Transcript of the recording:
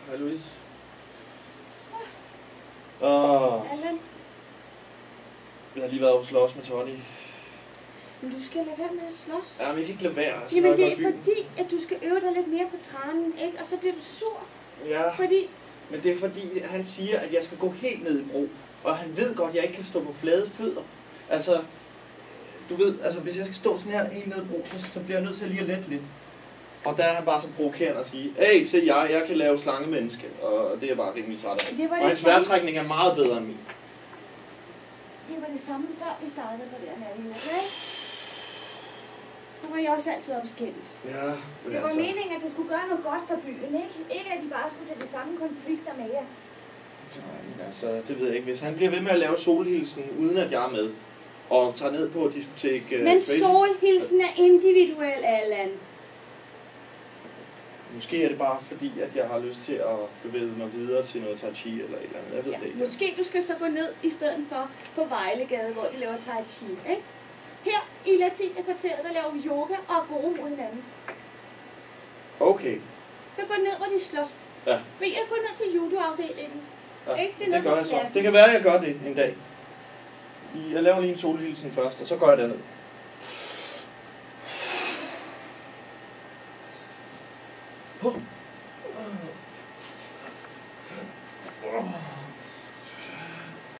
Hej Louise. Allan? Jeg har lige været oppe og slås med Tony. Men du skal lade være med at slås. Ja, men jeg kan ikke lade være. Jamen det er fordi, at du skal øve dig lidt mere på trænen, ikke? Og så bliver du sur. Ja, Fordi... men det er fordi, han siger, at jeg skal gå helt ned i bro. Og han ved godt, at jeg ikke kan stå på flade fødder. Altså, du ved, altså hvis jeg skal stå sådan her helt ned i bro, så bliver jeg nødt til lige at lette lidt. Og der er han bare så provokerende at sige, hey, se jeg kan lave slangemenneske. Og det er jeg bare rimelig træt af. Og hans sværtrækning er meget bedre end min. Det var det samme før vi startede på det her yoga, ikke? Der var jeg også altid op og skændes. Ja, men det var meningen, at det skulle gøre noget godt for byen, ikke? Ikke at de bare skulle tage de samme konflikter med jer. Nej, men altså, det ved jeg ikke. Hvis han bliver ved med at lave solhilsen, uden at jeg er med, og tager ned på diskotek... Men solhilsen er individuel, Allan. Måske er det bare fordi, at jeg har lyst til at bevæge mig videre til noget tai chi eller et eller andet. Jeg ved det ikke. Måske du skal så gå ned i stedet for på Vejlegade, hvor de laver tai chi, ikke? Her i Latinerkvarteret, der laver vi yoga og gode mod hinanden. Okay. Så gå ned, hvor de slås. Ja. Men jeg går ned til judoafdelingen. Ja, ikke? Det gør jeg så. Det kan være, at jeg gør det en dag. Jeg laver lige en solhilsen først, og så går jeg derned. Oh.